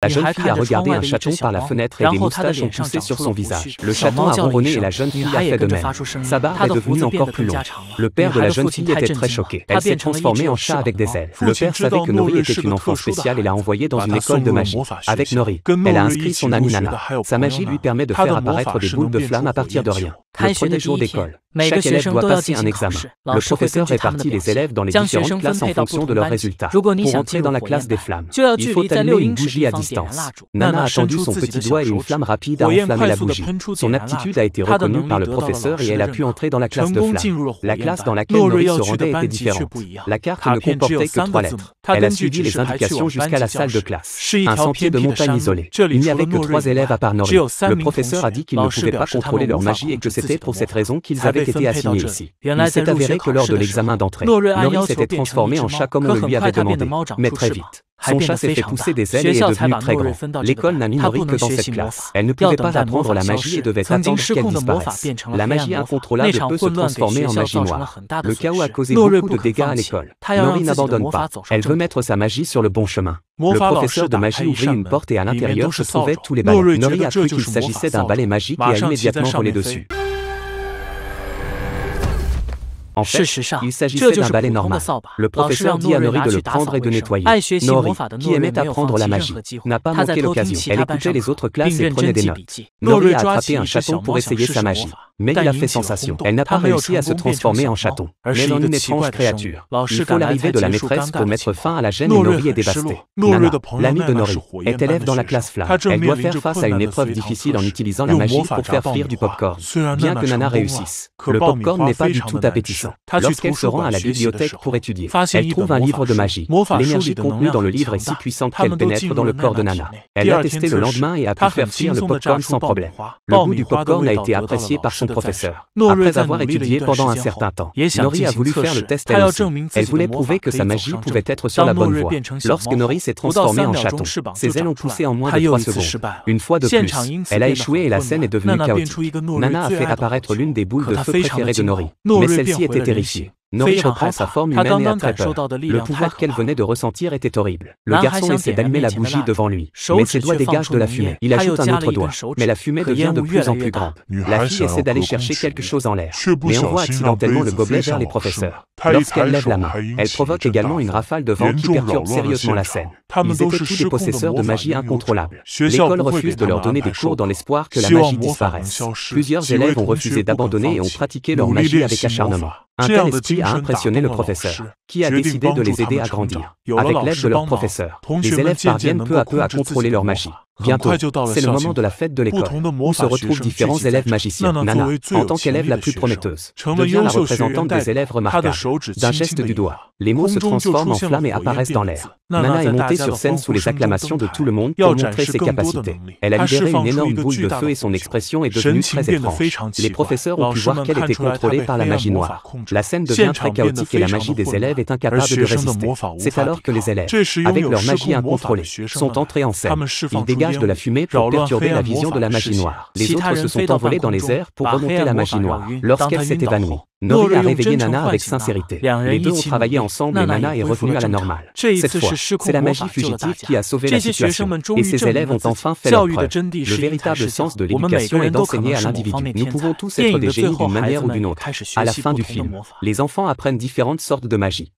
La jeune fille a regardé un chaton par la fenêtre et des moustaches ont poussé sur son visage. Le chaton a ronronné et la jeune fille a fait de même. Sa barbe est devenue encore plus longue. Le père de la jeune fille était très choqué. Elle s'est transformée en chat avec des ailes. Le père savait que Nori était une enfant spéciale et l'a envoyée dans une école de magie. Avec Nori, elle a inscrit son amie Nana. Sa magie lui permet de faire apparaître des boules de flammes à partir de rien. Le premier jour d'école, chaque élève doit passer un examen. Le professeur répartit les élèves dans les différentes classes en fonction de leurs résultats. Pour entrer dans la classe des flammes, il faut allumer une bougie à distance. Nana a tendu son petit doigt et une flamme rapide a enflammé la bougie. Son aptitude a été reconnue par le professeur et elle a pu entrer dans la classe de flammes. La classe dans laquelle Nori se rendait était différente. La carte ne comportait que 3 lettres. Elle a suivi les indications jusqu'à la salle de classe. Un sentier de montagne isolé. Il n'y avait que 3 élèves à part Nori. Le professeur a dit qu'ils ne pouvaient pas contrôler leur magie et que c'était pour cette raison qu'ils avaient été assignés ici. Il s'est avéré que lors de l'examen d'entrée, Nori s'était transformé en chat comme on le lui avait demandé, mais très vite. Son chat s'est fait pousser des ailes et est devenu très grand. L'école n'a mis Nori que dans cette classe. Elle ne pouvait pas apprendre la magie et devait attendre qu'elle disparaisse. La magie incontrôlable peut se transformer en magie noire. Le chaos a causé beaucoup de dégâts à l'école. Nori n'abandonne pas. Elle veut mettre sa magie sur le bon chemin. Le professeur de magie ouvrit une porte et à l'intérieur se trouvaient tous les balais. Nori a cru qu'il s'agissait d'un balai magique et a immédiatement volé dessus. En fait, il s'agissait d'un balai normal. Le professeur dit à Nori de le prendre et de nettoyer. Nori, qui aimait apprendre la magie, n'a pas manqué l'occasion. Elle écoutait les autres classes et prenait des notes. Nori a attrapé un chaton pour essayer sa magie. Mais il a fait sensation. Elle n'a pas réussi à se transformer en chaton, mais en une étrange créature. Il faut l'arrivée de la maîtresse pour mettre fin à la gêne et Nori est dévastée. Nana, l'amie de Nori, est élève dans la classe flamme. Elle doit faire face à une épreuve difficile en utilisant la magie pour faire frire du popcorn. Bien que Nana réussisse, le popcorn n'est pas du tout appétissant. Lorsqu'elle se rend à la bibliothèque pour étudier, elle trouve un livre de magie. L'énergie contenue dans le livre est si puissante qu'elle pénètre dans le corps de Nana. Elle l'a testé le lendemain et a pu faire frire le popcorn sans problème. Le goût du popcorn a été apprécié par son professeur. Après avoir étudié pendant un certain temps, Nori a voulu faire le test elle aussi. Elle voulait prouver que sa magie pouvait être sur la bonne voie. Lorsque Nori s'est transformée en chaton, ses ailes ont poussé en moins de 3 secondes. Une fois de plus, elle a échoué et la scène est devenue chaotique. Nana a fait apparaître l'une des boules de feu préférées de Nori, mais celle-ci était terrifiée. Nori reprend sa forme humaine et a très peur. Le pouvoir qu'elle venait de ressentir était horrible. Le garçon essaie d'allumer la bougie devant lui, mais ses doigts dégagent de la fumée. Il ajoute un autre doigt, mais la fumée devient de plus en plus grande. La fille essaie d'aller chercher quelque chose en l'air, mais envoie accidentellement le gobelet vers les professeurs. Lorsqu'elle lève la main, elle provoque également une rafale de vent qui perturbe sérieusement la scène. Ils étaient tous des possesseurs de magie incontrôlable. L'école refuse de leur donner des cours dans l'espoir que la magie disparaisse. Plusieurs élèves ont refusé d'abandonner et ont pratiqué leur magie avec acharnement. Un tel esprit a impressionné le professeur, qui a décidé de les aider à grandir. Avec l'aide de leur professeur, les élèves parviennent peu à peu à contrôler leur magie. Bientôt, c'est le moment de la fête de l'école, où se retrouvent différents élèves magiciens. Nana, en tant qu'élève la plus prometteuse, devient la représentante des élèves remarquables. D'un geste du doigt, les mots se transforment en flammes et apparaissent dans l'air. Nana est montée sur scène sous les acclamations de tout le monde pour montrer ses capacités. Elle a libéré une énorme boule de feu et son expression est devenue très étrange. Les professeurs ont pu voir qu'elle était contrôlée par la magie noire. La scène devient très chaotique et la magie des élèves est incapable de résister. C'est alors que les élèves, avec leur magie incontrôlée, sont entrés en scène. Ils dégagent de la fumée pour perturber la vision de la magie noire. Les autres se sont envolés dans les airs pour remonter la magie noire. Lorsqu'elle s'est évanouie, Nori a réveillé Nana avec sincérité. Les deux ont travaillé ensemble et Nana est revenue à la normale. Cette fois, c'est la magie fugitive qui a sauvé la situation. Et ces élèves ont enfin fait leur preuve. Le véritable sens de l'éducation est d'enseigner à l'individu. Nous pouvons tous être des génies d'une manière ou d'une autre. À la fin du film, les enfants apprennent différentes sortes de magie.